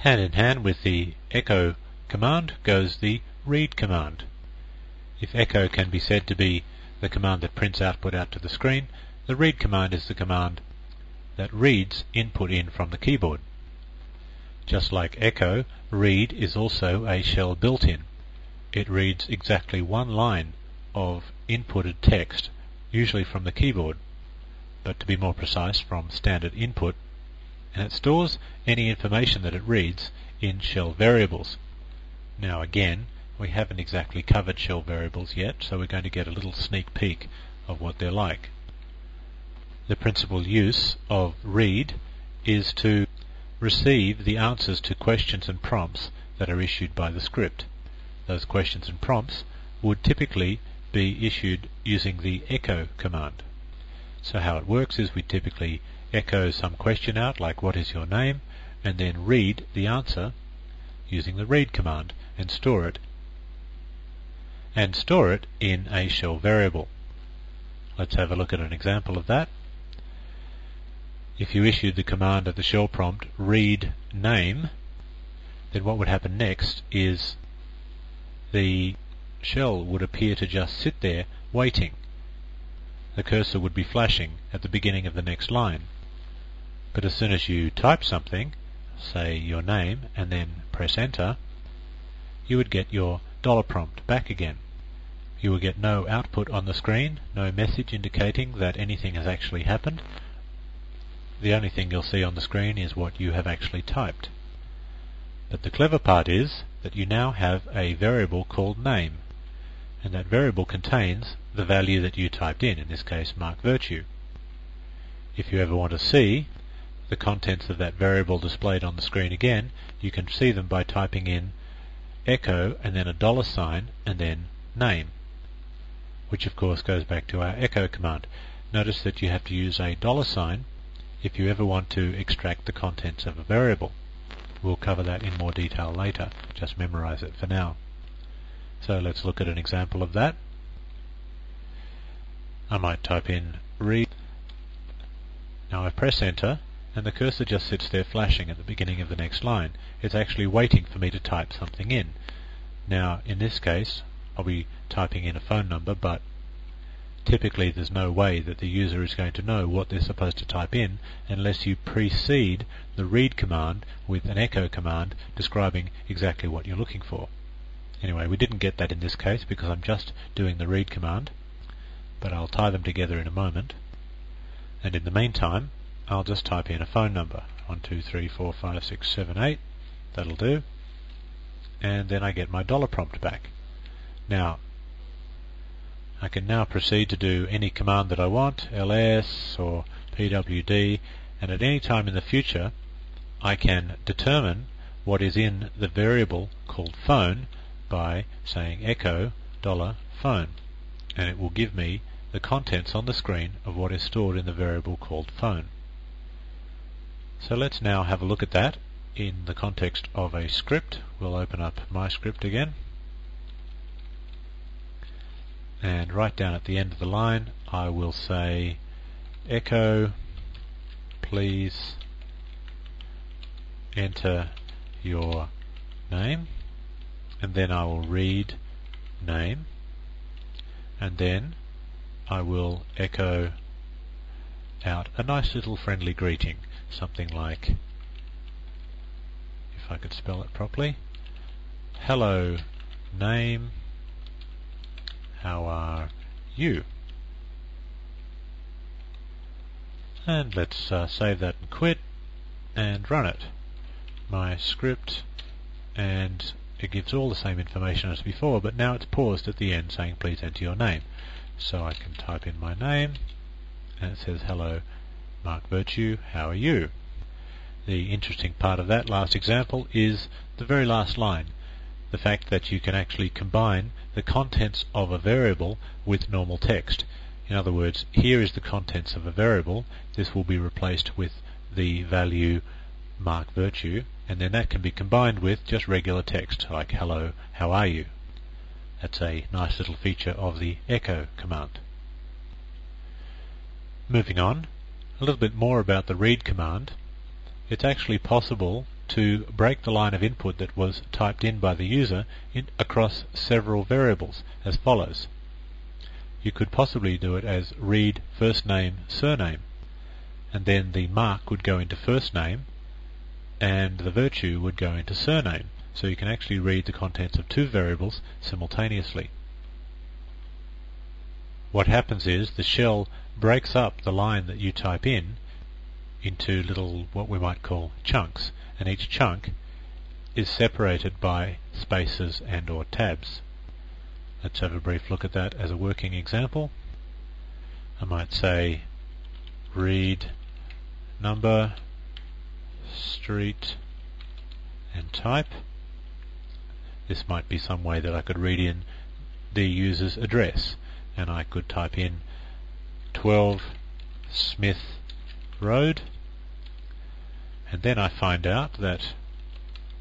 Hand in hand with the echo command goes the read command. If echo can be said to be the command that prints output out to the screen, the read command is the command that reads input in from the keyboard. Just like echo, read is also a shell built-in. It reads exactly one line of inputted text, usually from the keyboard, but to be more precise, from standard input, and it stores any information that it reads in shell variables. Now again, we haven't exactly covered shell variables yet, so we're going to get a little sneak peek of what they're like. The principal use of read is to receive the answers to questions and prompts that are issued by the script. Those questions and prompts would typically be issued using the echo command. So how it works is we typically echo some question out, like what is your name, and then read the answer using the read command and store it in a shell variable. Let's have a look at an example of that. If you issued the command at the shell prompt read name, then what would happen next is the shell would appear to just sit there waiting. The cursor would be flashing at the beginning of the next line. But as soon as you type something, say your name, and then press enter, you would get your dollar prompt back again. You will get no output on the screen, no message indicating that anything has actually happened. The only thing you'll see on the screen is what you have actually typed. But the clever part is that you now have a variable called name, and that variable contains the value that you typed in this case Mark Virtue. If you ever want to see the contents of that variable displayed on the screen again, you can see them by typing in echo and then a $sign and then name, which of course goes back to our echo command. Notice that you have to use a $sign if you ever want to extract the contents of a variable. We'll cover that in more detail later, just memorize it for now. So let's look at an example of that. I might type in read. Now I press enter and the cursor just sits there flashing at the beginning of the next line. It's actually waiting for me to type something in. Now in this case I'll be typing in a phone number, but typically there's no way that the user is going to know what they're supposed to type in unless you precede the read command with an echo command describing exactly what you're looking for. Anyway, we didn't get that in this case because I'm just doing the read command, but I'll tie them together in a moment. And in the meantime, I'll just type in a phone number, 1 2 3 4 5 6 7 8. That'll do. And then I get my dollar prompt back. Now, I can now proceed to do any command that I want, ls or pwd, and at any time in the future I can determine what is in the variable called phone by saying echo $phone, and it will give me the contents on the screen of what is stored in the variable called phone. So let's now have a look at that in the context of a script. We'll open up my script again, and right down at the end of the line I will say echo please enter your name, and then I will read name, and then I will echo out a nice little friendly greeting, something like, if I could spell it properly, hello name, how are you? And let's save that and quit and run it. My script, and it gives all the same information as before, but now it's paused at the end saying please enter your name. So I can type in my name and it says hello Mark Virtue, how are you? The interesting part of that last example is the very last line, the fact that you can actually combine the contents of a variable with normal text. In other words, here is the contents of a variable, this will be replaced with the value Mark Virtue, and then that can be combined with just regular text like hello, how are you? That's a nice little feature of the echo command. Moving on, a little bit more about the read command. It's actually possible to break the line of input that was typed in by the user across several variables as follows. You could possibly do it as read first name, surname, and then the mark would go into first name and the virtue would go into surname. So you can actually read the contents of two variables simultaneously. What happens is the shell breaks up the line that you type in into little, what we might call, chunks, and each chunk is separated by spaces and or tabs. Let's have a brief look at that as a working example. I might say read number, street, and type. This might be some way that I could read in the user's address, and I could type in 12 Smith Road, and then I find out that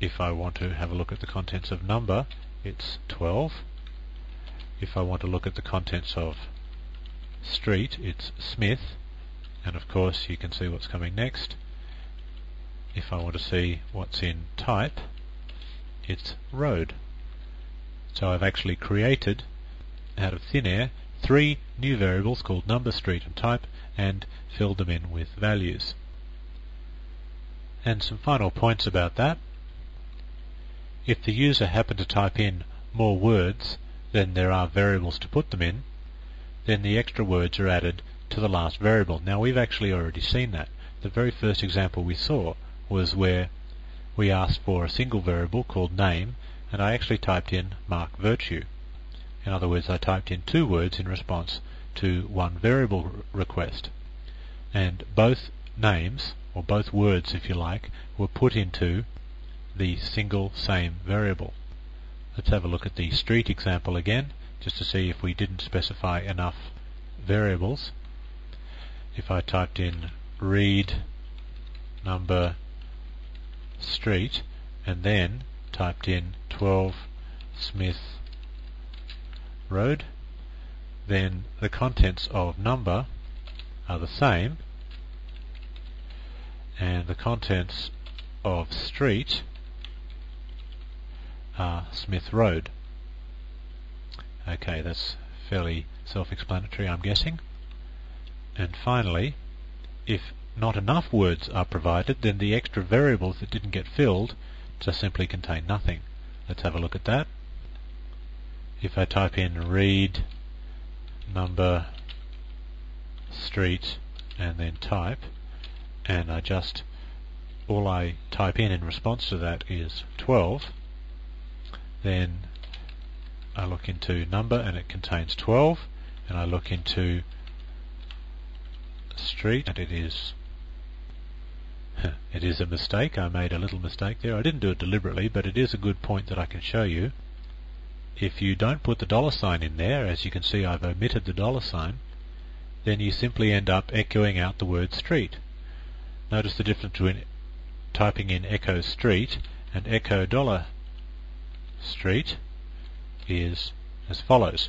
if I want to have a look at the contents of number, it's 12. If I want to look at the contents of street, it's Smith, and of course you can see what's coming next. If I want to see what's in type, it's road. So I've actually created, out of thin air, 3 new variables called number, street, and type, and filled them in with values. And some final points about that. If the user happened to type in more words than there are variables to put them in, then the extra words are added to the last variable. Now we've actually already seen that. The very first example we saw was where we asked for a single variable called name, and I actually typed in mark virtue. In other words, I typed in 2 words in response to one variable request, and both names, or both words if you like, were put into the single same variable. Let's have a look at the street example again, just to see if we didn't specify enough variables. If I typed in read number, street, and then typed in 12 Smith Road, then the contents of number are the same, and the contents of street are Smith Road. Okay, that's fairly self-explanatory, I'm guessing. And finally, if not enough words are provided, then the extra variables that didn't get filled just simply contain nothing. Let's have a look at that. If I type in read number, street, and then type, and all I type in response to that is 12, then I look into number and it contains 12, and I look into street and it is a mistake. I made a little mistake there. I didn't do it deliberately, but it is a good point that I can show you. If you don't put the $sign in there, as you can see I've omitted the $sign, then you simply end up echoing out the word street. Notice the difference between typing in echo street and echo $street is as follows.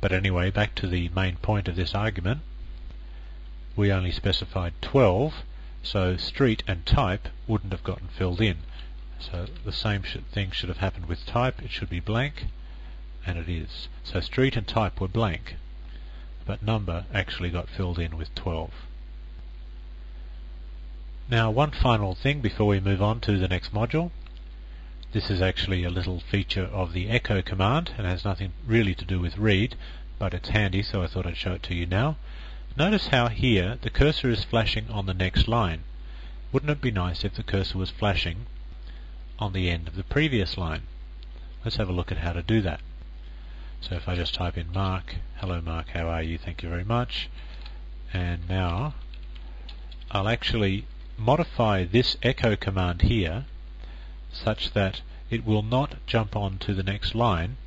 But anyway, back to the main point of this argument. We only specified 12, so street and type wouldn't have gotten filled in. So the same thing should have happened with type. It should be blank, and it is. So street and type were blank, but number actually got filled in with 12. Now, one final thing before we move on to the next module. This is actually a little feature of the echo command and has nothing really to do with read, but it's handy, so I thought I'd show it to you now. Notice how here the cursor is flashing on the next line. Wouldn't it be nice if the cursor was flashing on the end of the previous line? Let's have a look at how to do that. So if I just type in Mark, hello Mark, how are you, thank you very much, and now I'll actually modify this echo command here such that it will not jump on to the next line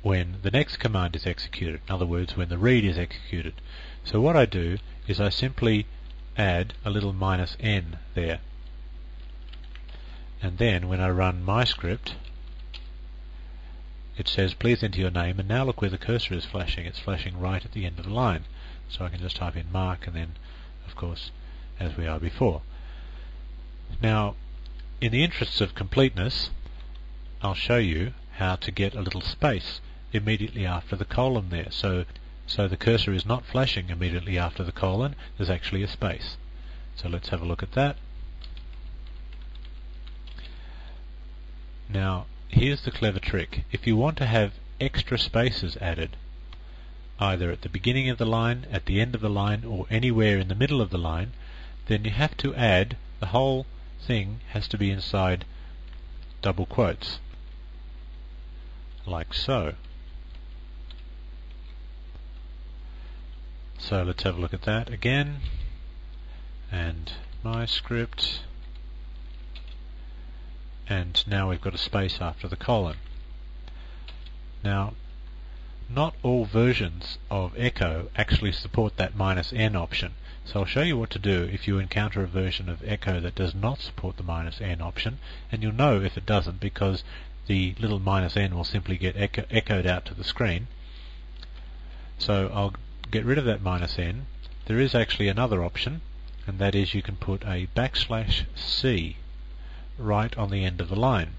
when the next command is executed. In other words, when the read is executed. So what I do is I simply add a little -n there, and then when I run my script it says please enter your name, and now look where the cursor is flashing. It's flashing right at the end of the line. So I can just type in Mark and then, of course, as we are before. Now, in the interests of completeness, I'll show you how to get a little space immediately after the colon there. So the cursor is not flashing immediately after the colon, there's actually a space. So let's have a look at that. Now, here's the clever trick. If you want to have extra spaces added, either at the beginning of the line, at the end of the line, or anywhere in the middle of the line, then you have to add, the whole thing has to be inside double quotes, like so. So let's have a look at that again, and my script, and now we've got a space after the colon. Now, not all versions of Echo actually support that -n option, so I'll show you what to do if you encounter a version of Echo that does not support the -n option, and you'll know if it doesn't because the little -n will simply get echoed out to the screen. So I'll get rid of that -n. There is actually another option, and that is you can put a \c right on the end of the line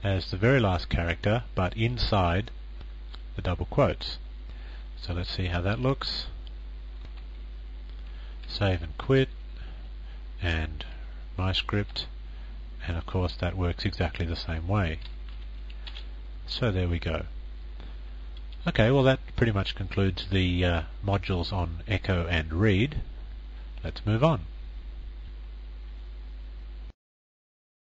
as the very last character, but inside the double quotes. So let's see how that looks. Save and quit, and my script, and of course that works exactly the same way. So there we go. Okay, well that pretty much concludes the modules on Echo and Read. Let's move on.